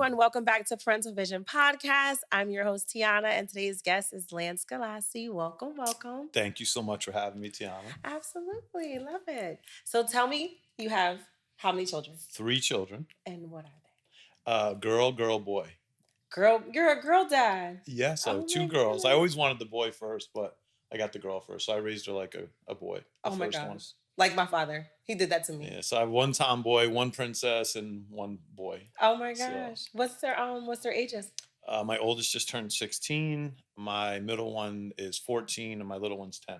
everyone. Welcome back to Parental Vision Podcast. I'm your host, Tiana, and today's guest is Lance Galassi. Welcome, welcome. Thank you so much for having me, Tiana. Absolutely. Love it. So tell me, you have how many children? 3 children. And what are they? Girl, boy. Girl, you're a girl dad. Yeah, so Oh 2 my girls. I goodness. always wanted the boy first, but I got the girl first. So I raised her like a boy. The Oh my first gosh. one. Like my father. He did that to me. Yeah, so I have 1 tomboy, 1 princess, and 1 boy. Oh my So, gosh. What's their ages? my oldest just turned 16. My middle one is 14, and my little one's 10.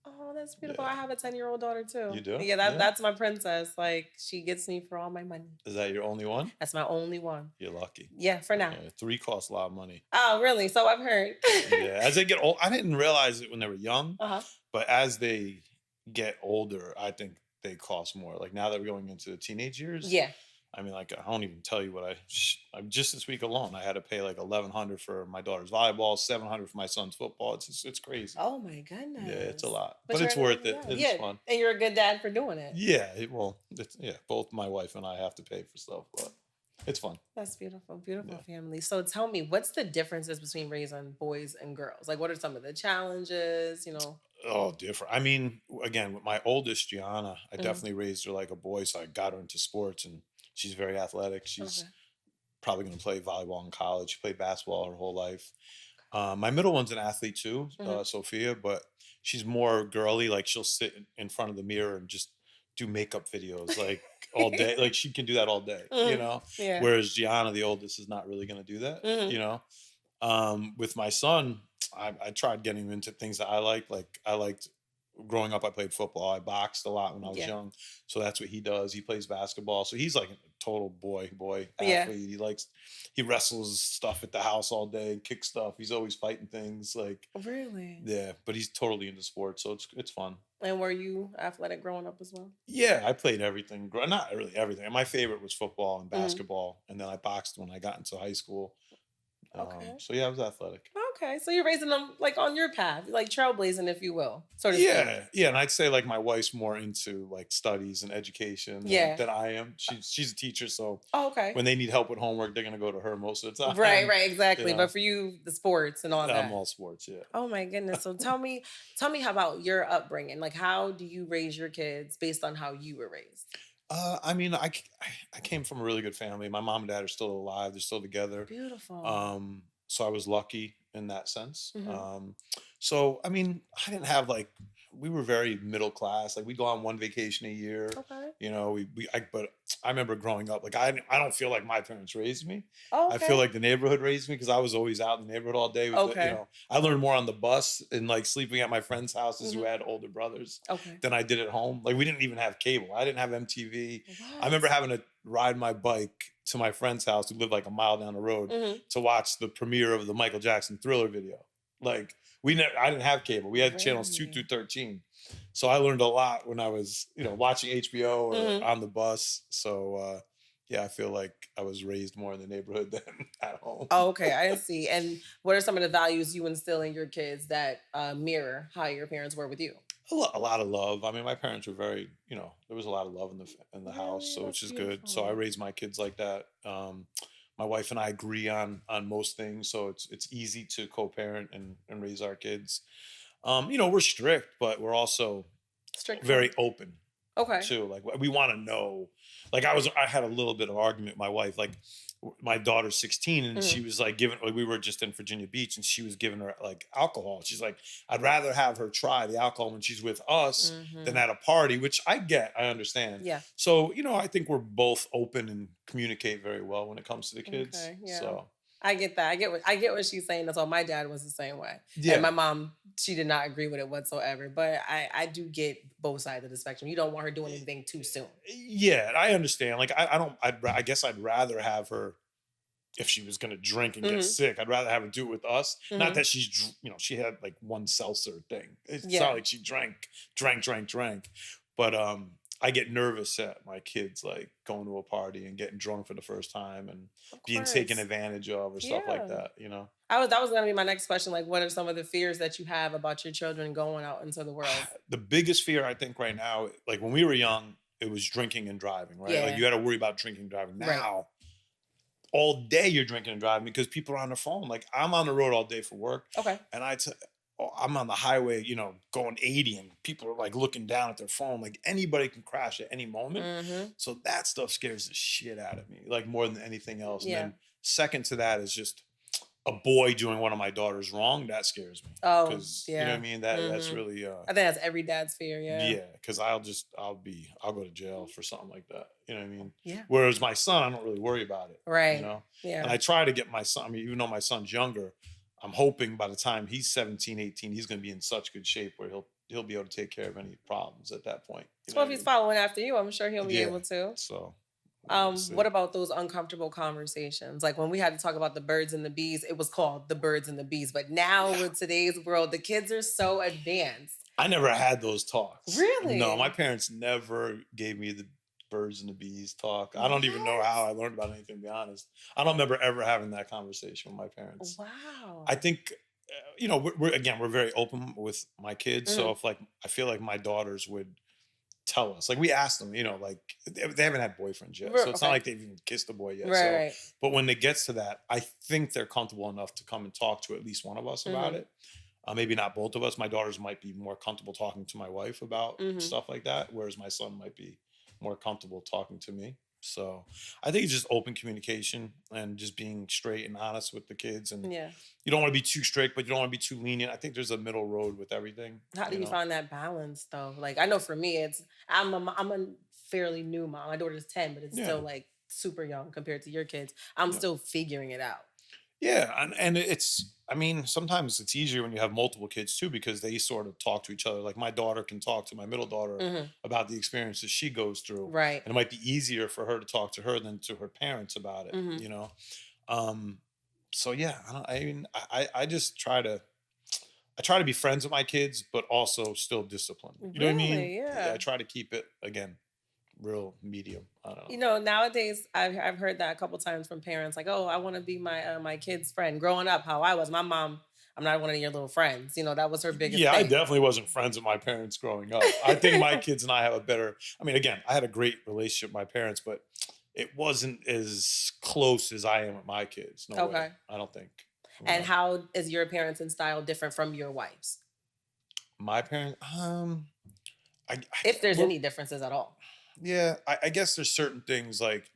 Oh, that's beautiful. Yeah. I have a 10-year-old daughter too. You do? Yeah, that's my princess. Like, she gets me for all my money. Is that your only one? That's my only one. You're lucky. Yeah, for now. Yeah, 3 cost a lot of money. Oh, really? So I've heard. Yeah, as they get old, I didn't realize it when they were young, Uh-huh. but as they get older, I think they cost more. Like now that we're going into the teenage years, Yeah. I mean, like I don't even tell you what I'm just this week alone. I had to pay like 1,100 for my daughter's volleyball, 700 for my son's football. It's crazy. Oh my goodness. Yeah, it's a lot, But but it's you're worth it. yeah. It's fun. And you're a good dad for doing it. Yeah, both my wife and I have to pay for stuff, but it's fun. That's beautiful. Beautiful family. So tell me, what's the differences between raising boys and girls? Like, what are some of the challenges, Oh, different. I mean, again, with my oldest, Gianna, I definitely raised her like a boy, so I got her into sports, and she's very athletic. She's probably going to play volleyball in college. She played basketball her whole life. My middle one's an athlete too, Sophia, but she's more girly. Like she'll sit in front of the mirror and just do makeup videos like all day. Like she can do that all day, Yeah. Whereas Gianna, the oldest, is not really going to do that, With my son, I tried getting him into things that I like. Like I liked growing up, I played football. I boxed a lot when I was young. So that's what he does. He plays basketball. So he's like a total boy athlete. He wrestles stuff at the house all day, kicks stuff. He's always fighting things. Like Really? yeah, but he's totally into sports, so it's fun. And were you athletic growing up as well? Yeah, I played everything. Not really everything. My favorite was football and basketball, and then I boxed when I got into high school. Okay. So yeah, I was athletic. Okay, so you're raising them like on your path, like trailblazing, if you will, sort of. Yeah, and I'd say like my wife's more into like studies and education than I am. She's a teacher, so okay. When they need help with homework, they're gonna go to her most of the time. Right, exactly. But for you, the sports and all that. I'm all sports, yeah. Oh my goodness. So tell me how about your upbringing? Like, how do you raise your kids based on how you were raised? I mean, I came from a really good family. My mom and dad are still alive. They're still together. Beautiful. So I was lucky in that sense. So, I mean, I didn't have like, we were very middle class. Like we'd go on one vacation a year. Okay. But I remember growing up, like I don't feel like my parents raised me. Oh, okay. I feel like the neighborhood raised me because I was always out in the neighborhood all day. I learned more on the bus and like sleeping at my friends' houses who had older brothers than I did at home. Like we didn't even have cable. I didn't have MTV. What? I remember having to ride my bike to my friend's house who lived like a mile down the road to watch the premiere of the Michael Jackson Thriller video. Like I didn't have cable. We had channels 2 through 13. So I learned a lot when I was, watching HBO or on the bus. So I feel like I was raised more in the neighborhood than at home. Oh, okay, I see. And what are some of the values you instill in your kids that mirror how your parents were with you? A lot of love. I mean, my parents were very, there was a lot of love in the house, so which is good. So I raised my kids like that. My wife and I agree on most things, so it's easy to co-parent and raise our kids. We're strict, but we're also very open. Okay. Too. Like we want to know. Like I had a little bit of argument with my wife. Like my daughter's 16 and she was like we were just in Virginia Beach and she was giving her like alcohol. She's like, I'd rather have her try the alcohol when she's with us than at a party, which I understand. Yeah. So, I think we're both open and communicate very well when it comes to the kids. Okay, yeah. So I get that. I get what she's saying. That's all. My dad was the same way. Yeah. And my mom, she did not agree with it whatsoever. But I do get both sides of the spectrum. You don't want her doing anything too soon. Yeah, I understand. Like I guess I'd rather have her, if she was going to drink and get sick, I'd rather have her do it with us. Not that she's, she had like one seltzer thing. It's not like she drank. But I get nervous at my kids like going to a party and getting drunk for the first time and being taken advantage of or stuff like that, That was going to be my next question. Like, what are some of the fears that you have about your children going out into the world? The biggest fear I think right now, like when we were young, it was drinking and driving, right? Yeah. Like you had to worry about drinking and driving. Now, all day you're drinking and driving because people are on their phone. Like I'm on the road all day for work, Okay. and I'm on the highway, going 80, and people are like looking down at their phone. Like anybody can crash at any moment. Mm-hmm. So that stuff scares the shit out of me, like more than anything else. And Yeah. then second to that is just a boy doing one of my daughters wrong. That scares me Oh, because you know what I yeah. mean. That's Mm-hmm. really I think that's every dad's fear. Yeah. yeah, because I'll go to jail for something like that. You know what I mean? Yeah. Whereas my son, I don't really worry about it. You Right. know, and Yeah. I try to get my son. I mean, even though my son's younger, I'm hoping by the time he's 17, 18, he's going to be in such good shape where he'll be able to take care of any problems at that point. You know So what if I he's mean? following after you, I'm sure he'll be Yeah. able to. So we'll What see. about those uncomfortable conversations? Like when we had to talk about the birds and the bees, it was called the birds and the bees. But now Yeah. with today's world, the kids are so advanced. I never had those talks. No, my Really? parents never gave me the birds and the bees talk. I don't even know What? how I learned about anything, to be honest. I don't remember ever having that conversation with my parents. I Wow. think, we're very open with my kids. So Mhm. if like, I feel like my daughters would tell us, like we asked them, like they haven't had boyfriends yet. So it's not Okay. like they've even kissed a boy yet. Right, So, right. but when it gets to that, I think they're comfortable enough to come and talk to at least one of us about Mhm. it. Maybe not both of us. My daughters might be more comfortable talking to my wife about Mhm. stuff like that, whereas my son might be more comfortable talking to me. So I think it's just open communication and just being straight and honest with the kids. And Yeah. you don't want to be too strict, but you don't want to be too lenient. I think there's a middle road with everything, How do you you know? find that balance though? Like I know for me, I'm a fairly new mom. My daughter's 10, but it's Yeah. still like super young compared to your kids. I'm Yeah. still figuring it out. Yeah, and I mean, sometimes it's easier when you have multiple kids too because they sort of talk to each other. Like my daughter can talk to my middle daughter Mhm. about the experiences she goes through, Right. and it might be easier for her to talk to her than to her parents about it. Mhm. Um, so yeah, I mean, I just try to be friends with my kids, but also still disciplined. You know what I mean? Really? Yeah, I Yeah. try to keep it again real medium. I don't You know. know, nowadays I've heard that a couple times from parents, like, "Oh, I want to be my kid's friend." Growing up, how I was, my mom, I'm not one of your little friends. You know, that was her biggest Yeah, I thing. definitely wasn't friends with my parents growing up. I think my kids and I have a better. I mean, again, I had a great relationship with my parents, but it wasn't as close as I am with my kids. No way. Okay. I don't think. You And know, how is your parenting style different from your wife's, my parents. if there's Well, any differences at all? yeah, I guess there's certain things like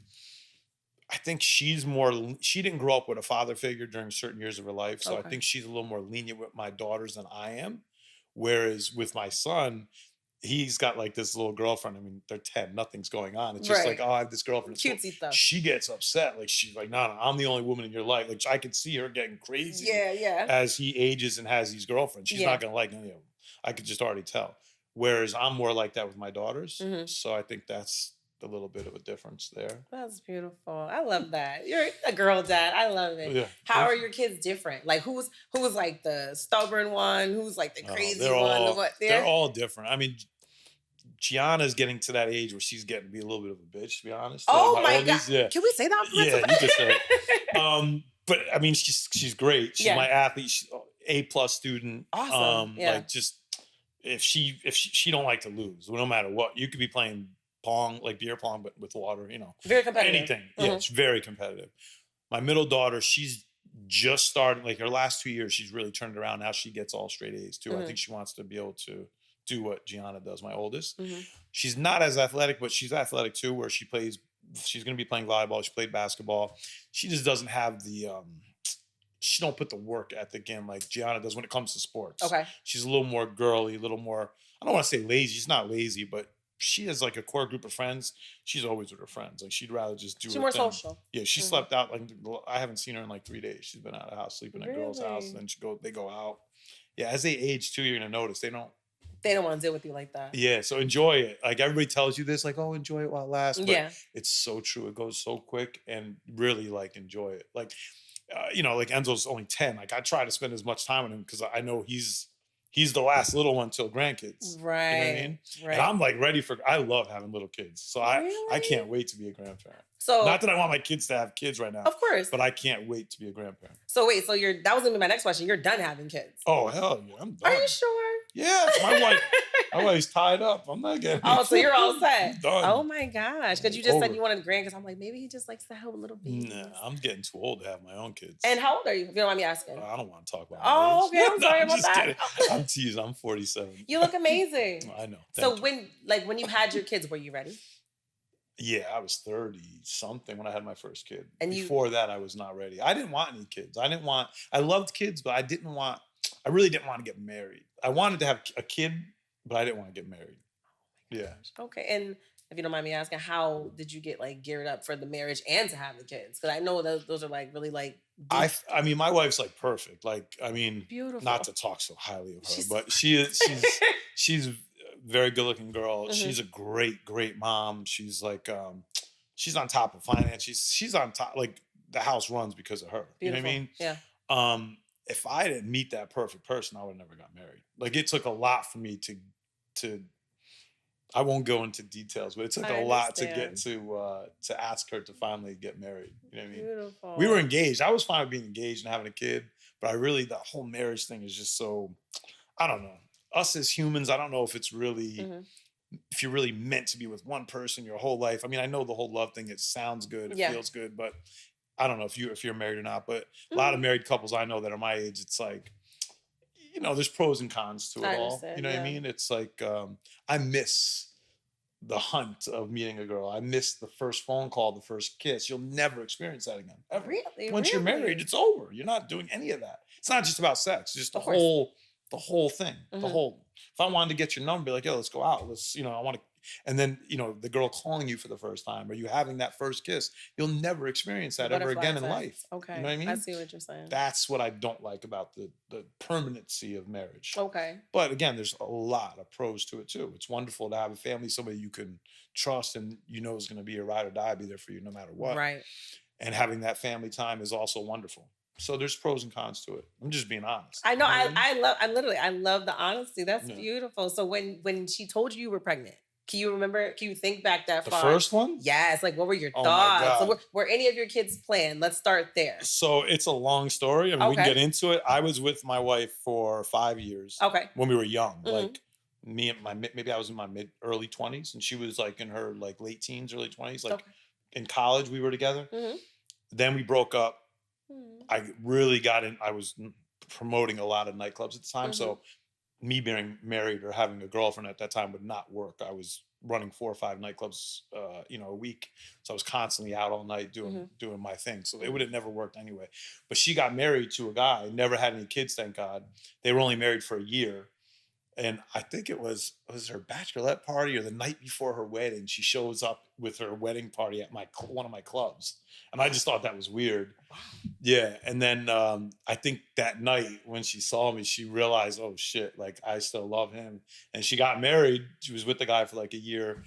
I think she didn't grow up with a father figure during certain years of her life. So I Okay. think she's a little more lenient with my daughters than I am. Whereas with my son, he's got like this little girlfriend. I mean, they're 10, nothing's going on. It's just like, Right. oh, I have this girlfriend at school. Cutesy stuff. She gets upset. Like she's like, no, no, I'm the only woman in your life. Like I could see her getting crazy Yeah, yeah. as he ages and has these girlfriends. She's not Yeah. gonna like any of them. I could just already tell. Whereas I'm more like that with my daughters. Hmm. So I think that's a little bit of a difference there. That's beautiful. I love that. You're a girl dad. I love it. Yeah, How are your kids different? Like who's like the stubborn one? Who's like the oh, crazy one? The what they're there? all different. I mean, Gianna's getting to that age where she's getting to be a little bit of a bitch, to be honest. Like Oh my my god. oldest, yeah, Can we say that on yeah, you could say. parental? But I mean, she's great. She's Yeah. my athlete. She's A plus student. Awesome. Yeah. Like just if she don't like to lose, well, no matter what, you could be playing pong, like beer pong, but with water. Very competitive. Anything. Yeah, Hmm. it's very competitive. My middle daughter, she's just starting. Like her last 2 years, she's really turned around. Now she gets all straight A's too. I Hmm. think she wants to be able to do what Gianna does. My oldest. Hmm. She's not as athletic, but she's athletic too. Where she plays, she's going to be playing volleyball. She played basketball. She just doesn't have the. She don't put the work ethic in like Gianna does when it comes to sports. Okay. She's a little more girly, a little more. I don't want to say lazy. She's not lazy, but she has like a core group of friends. She's always with her friends. Like she'd rather just do She's her more thing. social. Yeah, she Hmm. slept out. Like I haven't seen her in like 3 days. She's been out of the house, sleeping at girls' house, and Really? then they go out. Yeah, as they age too, you're gonna notice they don't. They don't want to deal with you like that. Yeah, so enjoy it. Like everybody tells you this, like, oh, enjoy it while it lasts. But Yeah. it's so true. It goes so quick and really like enjoy it. Like, like Enzo's only 10. Like I try to spend as much time with him because I know he's the last little one till grandkids. You know what I Right. mean? And Right. I'm like ready for I love having little kids. So I Really? can't wait to be a grandparent. So Not that I want my kids to have kids right now, of course. but I can't wait to be a grandparent. So wait, so that was gonna be my next question. You're done having kids. Oh hell yeah, I'm Are done. you sure? Yeah, my wife. My wife's tied up. I'm not getting Oh, so you're all I'm set. Oh done. my gosh. Because you just said Over. you wanted grand, because I'm like, maybe he just likes to have little Nah, babies. I'm getting too old to have my own And kids. how old are you, if you don't mind me asking? I don't want to talk about my Oh, age. okay. I'm No, sorry I'm about just that. kidding. I'm teasing. I'm 47. You look amazing. I know. So Thank you. when you had your kids, were you ready? Yeah, I was 30 something when I had my first kid. And you Before that, I was not ready. I didn't want any kids. I loved kids, but I really didn't want to get married. I wanted to have a kid, but I didn't want to get married. Yeah. Okay. And if you don't mind me asking, how did you get like geared up for the marriage and to have the kids? Because I know those are like really like deep. I mean, my wife's like perfect. Like, I mean, not Beautiful. to talk so highly of her, She's but she's a very good looking girl. Mhm. She's a great mom. She's like, she's on top of finance. She's on top. Like the house runs because of her. You know what I Beautiful. mean? Yeah. If I didn't meet that perfect person, I would have never got married. Like it took a lot for me to I won't go into details, but it took a I lot to get understand. to ask her to finally get married. You know what I mean? We were Beautiful. engaged. I was fine with being engaged and having a kid, but I really the whole marriage thing is just so I don't know. Us as humans, I don't know if it's really Hmm. if you're really meant to be with one person your whole life. I mean, I know the whole love thing, it sounds good, it Yeah. feels good, but I don't know if you're married or not. But a lot of Mhm. married couples I know that are my age, it's like there's pros and cons to it I all. You understand. know what I Yeah. mean? It's like I miss the hunt of meeting a girl. I miss the first phone call, the first kiss. You'll never experience that again, ever. Really, Once you're married, really. it's over. You're not doing any of that. It's not just about sex. It's just Of course. the whole thing. The Hmm. whole. If I wanted to get your number, be like, yo, let's go out. Let's, I want to. And then, the girl calling you for the first time, or you having that first kiss, you'll never experience The that ever butterfly again in effect. life. You know Okay. what I I mean? see what you're saying. That's what I don't like about the permanency of marriage. Okay. But again, there's a lot of pros to it too. It's wonderful to have a family, somebody you can trust and is going to be a ride or die, be there for you no matter what. Right. And having that family time is also wonderful. So there's pros and cons to it. I'm just being honest. I know. You know what I mean? I love the honesty. That's Yeah. beautiful. So when she told you were pregnant, can you remember? Can you think back that The far? first one? Yes. Like, what were your Oh my thoughts? So God. were any of your kids planned? Let's start there. So it's a long story. I mean, we can Okay. get into it. I was with my wife for 5 years Okay. when we were young. Mhm. Like me and maybe I was in my early 20s and she was like in her like late teens, early 20s. Like Okay. in college, we were together. Mhm. Then we broke up. Mhm. I really got in. I was promoting a lot of nightclubs at the time. Mhm. So me being married or having a girlfriend at that time would not work. I was running 4 or 5 nightclubs, a week. So I was constantly out all night doing my thing. So it would have never worked anyway. But she got married to a guy, never had any kids, thank God. They were only married for a year. And I think it was her bachelorette party or the night before her wedding. She shows up with her wedding party at one of my clubs, and I just thought that was weird. Wow. Yeah, and then I think that night when she saw me, she realized, oh shit, like I still love him, and she got married. She was with the guy for like a year,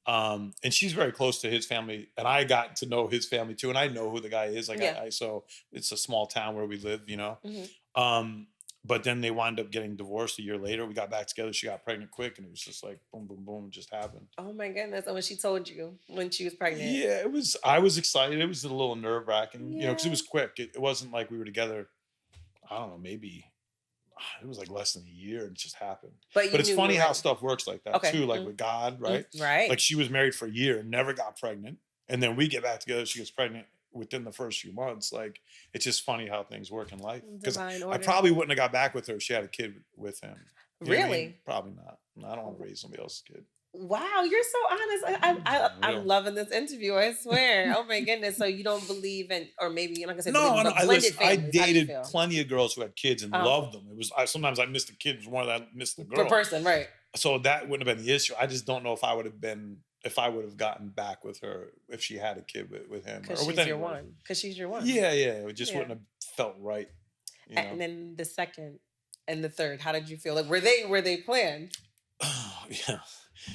and she's very close to his family, and I got to know his family too, and I know who the guy is. Like Yeah. so it's a small town where we live. Mhm. But then they wound up getting divorced a year later. We got back together. She got pregnant quick, and it was just like boom, boom, boom, it just happened. Oh my goodness! And when she told you when she was pregnant, Yeah, it was. I was excited. It was a little nerve wracking, because it yeah. was quick. It wasn't like we were together. I don't know, maybe it was like less than a year, and it just happened. But you But it's knew you funny were how ready. stuff works like that Okay. too. Like with God, right? Right. Like she was married for a year, never got pregnant, and then we get back together. She gets pregnant within the first few months. Like it's just funny how things work in life. Because Divine I order. probably wouldn't have got back with her if she had a kid with him. You know what I mean? Really? Probably not. I don't want to raise somebody else's kid. Wow, you're so honest. I'm Real. loving this interview. I swear. Oh my goodness. So you don't believe in, or maybe like I said, No, believe in, no. but blended I families. How do you dated feel? plenty of girls who had kids and Uh-huh. loved them. It was sometimes I missed the kids more than I missed the Per girl. person, right? So that wouldn't have been the issue. I just don't know if I would have gotten back with her if she had a kid with him Because or with she's your anybody. one. Because she's your one. Yeah, it just Yeah. wouldn't have felt right. And then the second and the third, how did you feel? Like were they planned? Yeah.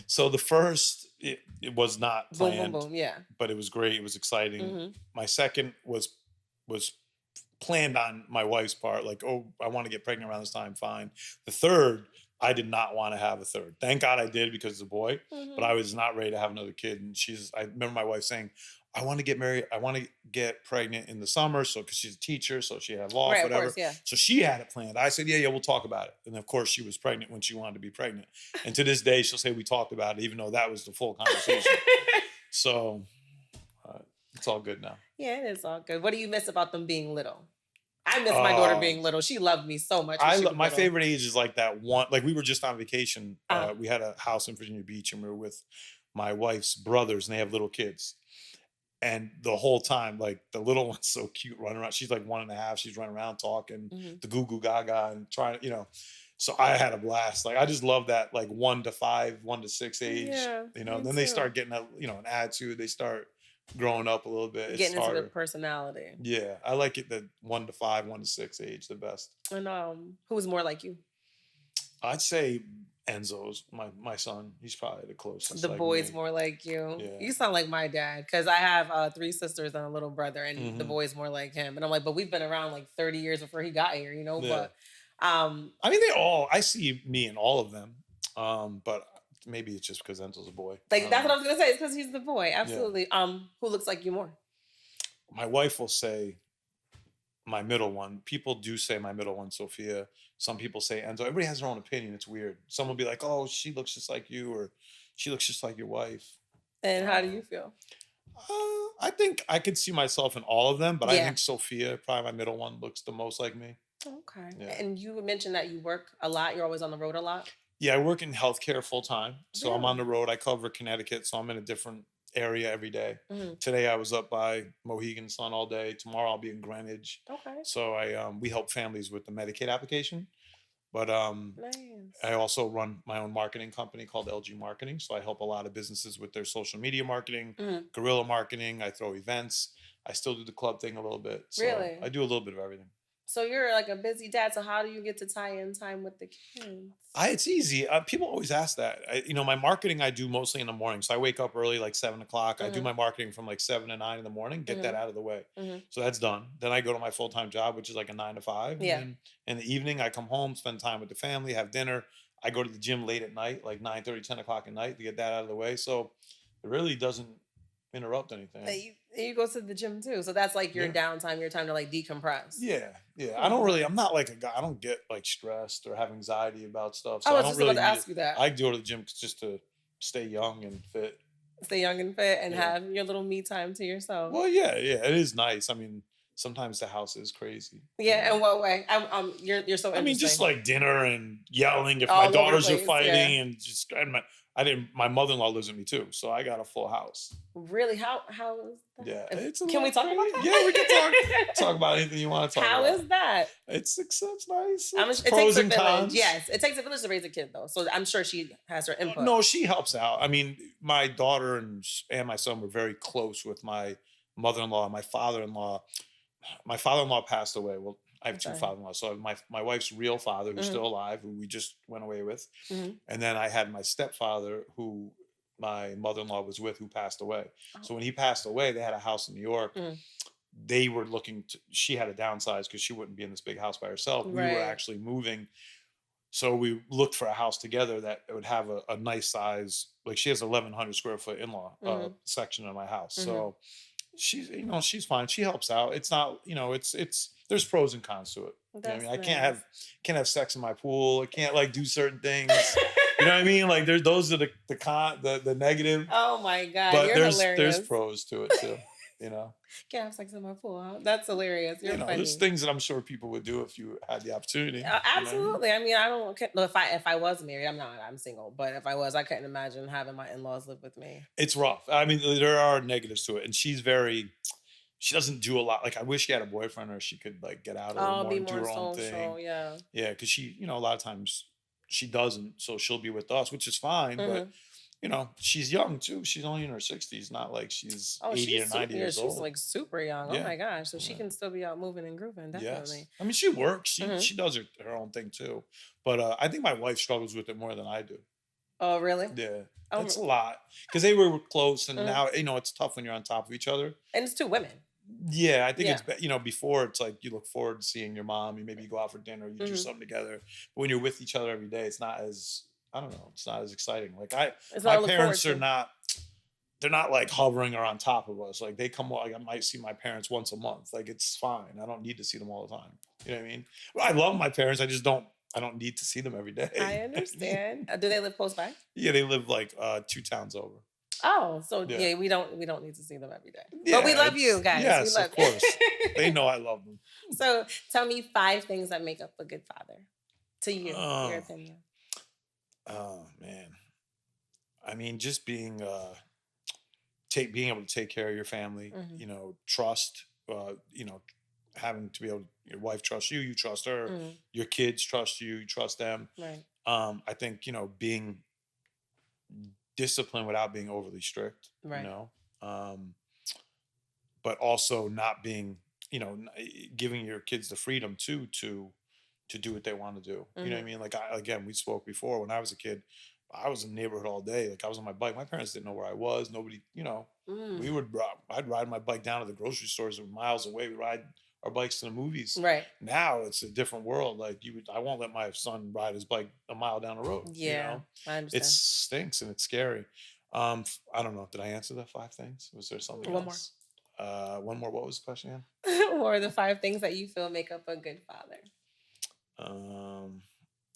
So the first, it was not Boom, planned, boom, boom. Yeah. but it was great. It was exciting. Mhm. My second was planned on my wife's part. Like, oh, I want to get pregnant around this time. Fine. The third, I did not want to have a third. Thank God I did because it's a boy, but I was not ready to have another kid. And I remember my wife saying, I want to get married. I want to get pregnant in the summer. So, because she's a teacher, so she had off, Right, of whatever. course, yeah. So she had it planned. I said, yeah, we'll talk about it. And of course, she was pregnant when she wanted to be pregnant. And to this day, she'll say we talked about it, even though that was the full conversation. So uh, it's all good now. Yeah, it is all good. What do you miss about them being little? I miss my daughter Uh, being little. She loved me so much when she was my little. favorite age is like that one. Like we were just on vacation. Uh, We had a house in Virginia Beach, and we were with my wife's brothers, and they have little kids. And the whole time, like the little one's so cute running around. She's like 1.5. She's running around talking mhm. the goo goo gaga and trying, So I had a blast. Like I just love that like 1 to 5, 1 to 6 age. Yeah, me Then they too. start getting an attitude. They start growing up a little bit. It's Getting into their harder. personality. Yeah, I like it the 1 to 5, 1 to 6 age the best. And who's more like you? I'd say Enzo's my son. He's probably the closest. The Like boy's me. more like you. Yeah. You sound like my dad because I have 3 sisters and a little brother, and the Hmm. boy's more like him. And I'm like, but we've been around like 30 years before he got here, Yeah. But I mean, I see me in all of them. But maybe it's just because Enzo's a boy. I like don't that's what know. I was gonna say. It's because he's the boy. Yeah. Absolutely. Who looks like you more? My wife will say my middle one. People do say my middle one, Sophia. Some people say Enzo. Everybody has their own opinion. It's weird. Some will be like, "Oh, she looks just like you," or "She looks just like your wife." And how do Uh, you feel? I think I could see myself in all of them, but I Yeah. think Sophia, probably my middle one, looks the most like me. Okay. Yeah. And you mentioned that you work a lot. You're always on the road a lot. Yeah, I work in healthcare full time. So I'm on Really? the road. I cover Connecticut, so I'm in a different area every day. Hmm. Today I was up by Mohegan Sun all day. Tomorrow I'll be in Greenwich. Okay. So we help families with the Medicaid application. But I Nice. also run my own marketing company called LG Marketing. So I help a lot of businesses with their social media marketing, Mhm. guerrilla marketing. I throw events. I still do the club thing a little bit. So Really? I do a little bit of everything. So you're like a busy dad. So how do you get to tie in time with the kids? It's easy. People always ask that. My marketing I do mostly in the morning. So I wake up early, like 7 o'clock. I do Hmm. my marketing from like 7 to 9 in the morning. Get that Hmm. out of the way. Hmm. So that's done. Then I go to my full time job, which is like a 9 to 5. And Yeah. then in the evening, I come home, spend time with the family, have dinner. I go to the gym late at night, like 9:30, 10 o'clock at night, to get that out of the way. So it really doesn't interrupt anything. You go to the gym too. So that's like your Yeah. downtime, your time to like decompress. Yeah, yeah. I Oh, don't really. I'm nice. not like a guy. I don't get like stressed or have anxiety about stuff. I So I was don't just about really to need it. ask you that. I go to the gym just to stay young and fit. Stay young and fit and Yeah. have your little me time to yourself. Well, yeah, yeah. It is nice. I mean, sometimes the house is crazy. Yeah, in what way? You're so I mean, just interesting. like dinner and yelling if my All over the daughters are place. Yeah. fighting, and just I didn't. My mother-in-law lives with me too, so I got a full house. Really? How is that? Yeah, it's a Can we little talk about crazy. that? Yeah, we can talk about anything you want to talk How about. is that? It's nice. It's It takes pros a and village. cons. Yes, it takes a village to raise a kid, though. So I'm sure she has her input. No, she helps out. I mean, my daughter and my son were very close with my mother-in-law and my father-in-law. My father-in-law passed away. Well, I have I'm two sorry. father-in-laws. So my wife's real father, who's Hmm. still alive, who we just went away with, Hmm. and then I had my stepfather, who my mother-in-law was with, who passed away. Oh. So when he passed away, they had a house in New York. Mm. They were looking to. She had to downsize because she wouldn't be in this big house by herself. We were Right. actually moving, so we looked for a house together that would have a nice size. Like she has 1,100 square foot in-law Hmm. section of my house. Hmm. So she's fine. She helps out. It's not, it's there's pros and cons to it. I That's mean, I nice. can't have sex in my pool. I can't like do certain things. You know what I mean? Like there's those are the negative, Oh my God, but you're there's hilarious. pros to it too. You know, Can't have sex in my pool. Huh? That's hilarious. You're there's funny. things that I'm sure people would do if you had the opportunity. You know what I mean? Absolutely. I mean, I don't. No, if I was married, I'm not. I'm single. But if I was, I couldn't imagine having my in-laws live with me. It's rough. I mean, there are negatives to it, and she doesn't do a lot. Like I wish she had a boyfriend, or she could like get out a little I'll more be and do more her own social. thing. Yeah. Yeah, because she, a lot of times she doesn't, so she'll be with us, which is fine. But Hmm. she's young too. She's only in her 60s, not like she's Oh, 80 or she's super. 90 Yeah, years she's old. like super young. Oh Yeah, my gosh. So she yeah. can still be out moving and grooving. Yes. Definitely. I mean, she works. She Hmm. she does her own thing too. But I think my wife struggles with it more than I do. Oh, really? Yeah, Oh, it's a lot because they were close, and mhm. now it's tough when you're on top of each other. And it's two women. Yeah, I think Yeah. before it's like you look forward to seeing your mom. You maybe go out for dinner. You do Hmm. something together. But when you're with each other every day, it's not as I don't know. It's not as exciting. Like It's not my to look forward parents are to. not. they're not like hovering or on top of us. Like they come, like I might see my parents once a month. Like it's fine. I don't need to see them all the time. You know what I mean? Well, I love my parents. I just don't. I don't need to see them every I day. understand. Do they live close by? Yeah, they live like 2 towns over. Oh, so Yeah, yeah, we don't need to see them every day. But we yeah. love you It's guys. We yes, love of you. course. They know I love them. So tell me 5 things that make up a good father to you, your Oh, opinion. oh man. I mean, just being able to take care of your family. Hmm. Trust. Having to be able, your wife trusts you, you trust her. Hmm. Your kids trust you, you trust them. Right. I think being disciplined without being overly strict. Right. Um, but also not being, giving your kids the freedom to do what they want to do. You know what I Hmm. mean? Like again, we spoke before. When I was a kid, I was in the neighborhood all day. Like I was on my bike. My parents didn't know where I was. Nobody, Mm. we would. I'd ride my bike down to the grocery stores miles away. We ride our bikes to the movies. Right. Now it's a different world. Like I won't let my son ride his bike a mile down the road. Yeah, I It understand. stinks and it's scary. I don't know. Did I answer the 5 things? Was there something One more. else? One more. What was the question again? What are the 5 things that you feel make up a good father? Um,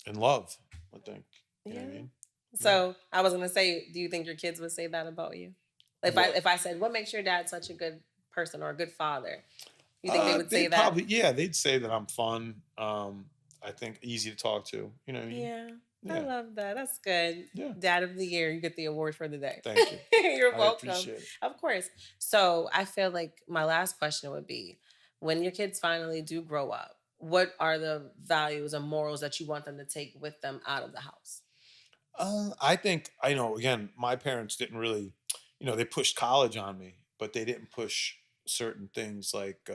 and love. I think. You know what I Yeah. mean? Yeah. So I was gonna say, do you think your kids would say that about you? If I What? if I said, what makes your dad such a good person or a good father? You think they would say They'd that? probably, yeah, they'd say that I'm fun. I think easy to talk to. You know what I mean? Yeah, I Yeah. love that. That's good. Yeah. Dad of the year, you get the award for the day. Thank you. You're I welcome. appreciate it. Of course. So I feel like my last question would be, when your kids finally do grow up, what are the values and morals that you want them to take with them out of the house? I think I know. Again, my parents didn't really, they pushed college on me, but they didn't push certain things like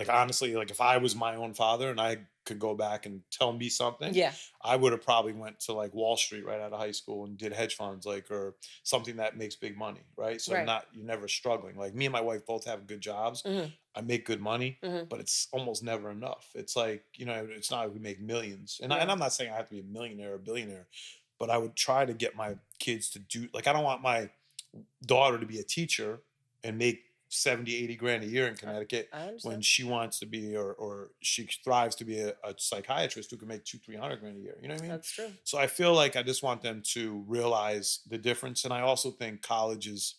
honestly, like if I was my own father and I could go back and tell me something, Yeah. I would have probably went to like Wall Street right out of high school and did hedge funds, like, or something that makes big money, right? So Right. not you're never struggling. Like me and my wife both have good jobs. Hmm. I make good money, Hmm. but it's almost never enough. It's like, it's not like we make millions. And Right. I'm not saying I have to be a millionaire or a billionaire, but I would try to get my kids to do, like, I don't want my daughter to be a teacher and make 70, 80 grand a year in I, Connecticut I when understand. she wants to be, or she thrives to be a psychiatrist who can make 300 grand a year. You know what I mean? That's true. So I feel like I just want them to realize the difference. And I also think college is,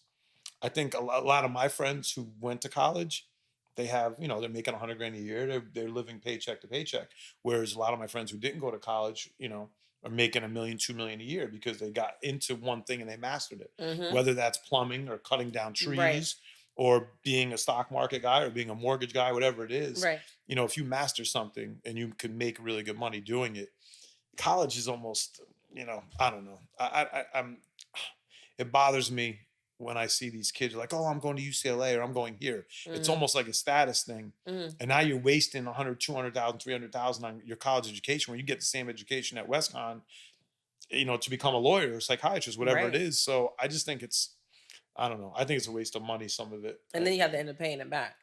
I think a lot of my friends who went to college, they have, they're making 100 grand a year. They're living paycheck to paycheck. Whereas a lot of my friends who didn't go to college, are making a million, 2 million a year because they got into one thing and they mastered it. Hmm. Whether that's plumbing or cutting down Right. trees or being a stock market guy or being a mortgage guy, whatever it is, Right. if you master something and you can make really good money doing it, college is almost, I don't know. I'm it bothers me when I see these kids like, oh, I'm going to UCLA or I'm going here. It's Hmm. almost like a status thing. Hmm. And now you're wasting 100, 200,000, 300,000 on your college education when you get the same education at WestCon, to become a lawyer or psychiatrist, whatever it Right. is. So I just think I don't know. I think it's a waste of money, some of it. And then you have to end up paying it back,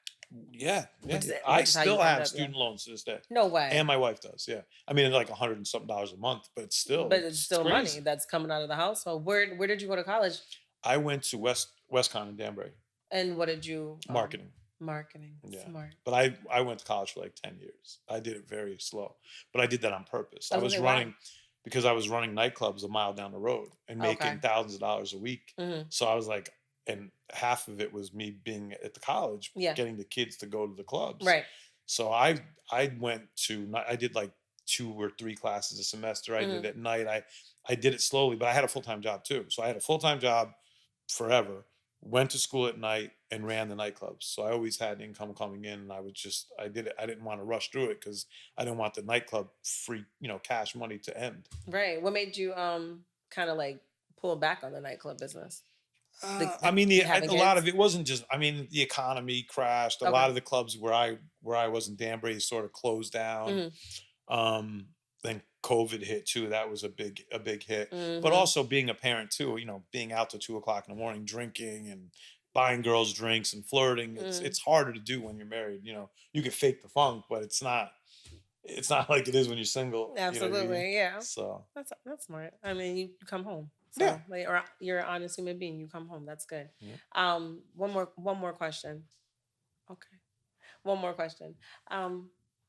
Yeah, yeah. I which is how you still end have up. Yeah. student loans to this day. No And way. my wife does. Yeah. I mean, like 100 and something dollars a month, but it's still, But it's it's still money crazy. that's coming out of the household. Where did you go to college? I went to WestCon in Danbury, And what did you marketing. marketing? Yeah. Smart. But I went to college for like 10 years. I did it very slow, but I did that on purpose. I I was was gonna say why? running because I was running nightclubs a mile down the road and making Okay. thousands of dollars a week. Hmm. So I was like, and half of it was me being at the college, Yeah. getting the kids to go to the clubs. Right. So I went to, I did like 2 or 3 classes a semester. I did Hmm. it at night. I did it slowly, but I had a full-time job too. So I had a full-time job forever, went to school at night and ran the nightclubs. So I always had income coming in and I did it. I didn't want to rush through it because I didn't want the nightclub free, cash money to end. Right. What made you kind of like pull back on the nightclub business? I mean, You having a lot kids? of it wasn't just. I mean, the economy crashed. A Okay. lot of the clubs where I was in Danbury sort of closed down. Hmm. Um, then COVID hit too. That was a big hit. But Hmm. also being a parent too. Being out till 2 o'clock in the morning, drinking and buying girls drinks and flirting. It's Hmm. harder to do when you're married. You can fake the funk, but it's not like it is when you're single. You know what I mean? Absolutely. Yeah. So That's smart. I mean, you come home. Yeah. So like, or you're an honest human being. You come home. That's good. Yeah. One more question. Okay. One more question.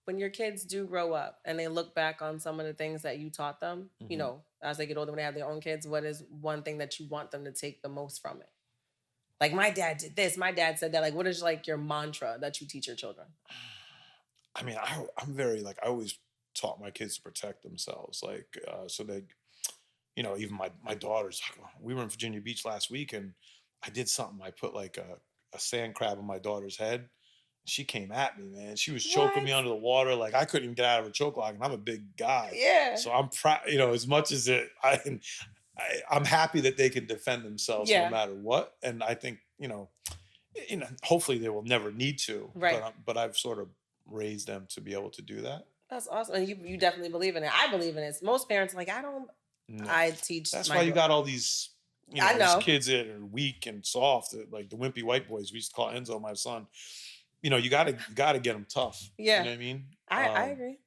When your kids do grow up and they look back on some of the things that you taught them, Hmm. as they get older, when they have their own kids, what is one thing that you want them to take the most from it? Like my dad did this, my dad said that. Like, what is like your mantra that you teach your children? I mean, I'm very like I always taught my kids to protect themselves, like so they, even my daughters. We were in Virginia Beach last week, and I did something. I put like a sand crab on my daughter's head. She came at me, man. She was choking me What? under the water, like I couldn't even get out of her choke lock, and I'm a big guy, Yeah. so I'm proud. As much as I'm happy that they can defend themselves no Yeah. matter what, and I think hopefully they will never need to, Right. but I've sort of raised them to be able to do that. That's awesome. And you definitely believe in it. I believe in it. Most parents are like, I don't. No, I teach that's my why you daughter. got all these, I these know. kids that are weak and soft, like the wimpy white boys. We used to call Enzo my son. You gotta get them tough. You Yeah. know what I mean? I agree.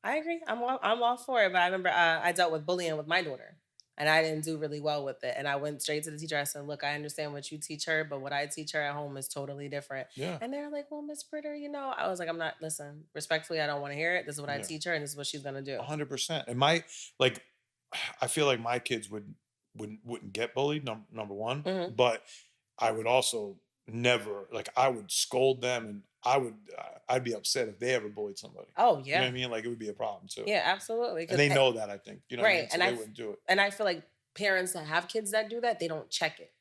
I agree. I'm all for it. But I remember I dealt with bullying with my daughter, and I didn't do really well with it. And I went straight to the teacher. I said, "Look, I understand what you teach her, but what I teach her at home is totally different." Yeah, And they're like, "Well, Miss Pritter, I was like, I'm not. Listen, respectfully, I don't want to hear it. This is what I yeah, teach her, and this is what she's gonna do." 100%. And like, I feel like my kids wouldn't get bullied. Number one, Hmm. but I would also never like I would scold them, and I'd be upset if they ever bullied somebody. Oh You know yeah, what I mean? Like it would be a problem too. yeah, absolutely. And Because they know that, I think. You know what I right, mean? So they wouldn't do it. and I feel like parents that have kids that do that, they don't check it.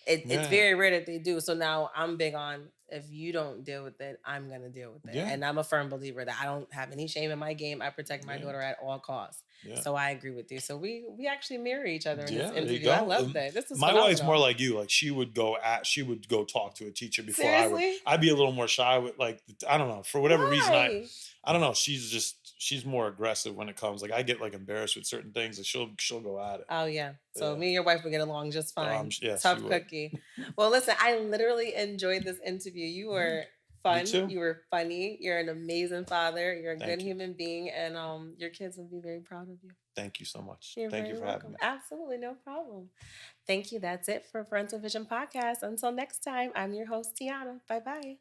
It's Yeah. very rare that they do. So now I'm big on, if you don't deal with it, I'm gonna deal with it. Yeah. And I'm a firm believer that I don't have any shame in my game. I protect my Yeah. daughter at all costs. Yeah. So I agree with you. So we actually mirror each other in this Yeah, there you interview. I go. love that. This is My wife's more phenomenal. like you. Like she would go talk to a teacher before I would. Seriously? I'd be a little more shy with like I don't know, for whatever reason Why? I don't know. She's more aggressive when it comes. Like I get like embarrassed with certain things, and she'll go at it. Oh yeah. So Yeah. me and your wife would get along just fine. Yes, she Tough would. cookie. Well, listen, I literally enjoyed this interview. You Yeah, were me fun. too. You were funny. You're an amazing father. You're a good Thank you. human being, and your kids will be very proud of you. Thank you so much. You're Thank you very for having welcome. me. Absolutely no problem. Thank you. That's it for Parental Vision Podcast. Until next time, I'm your host, Tiana. Bye bye.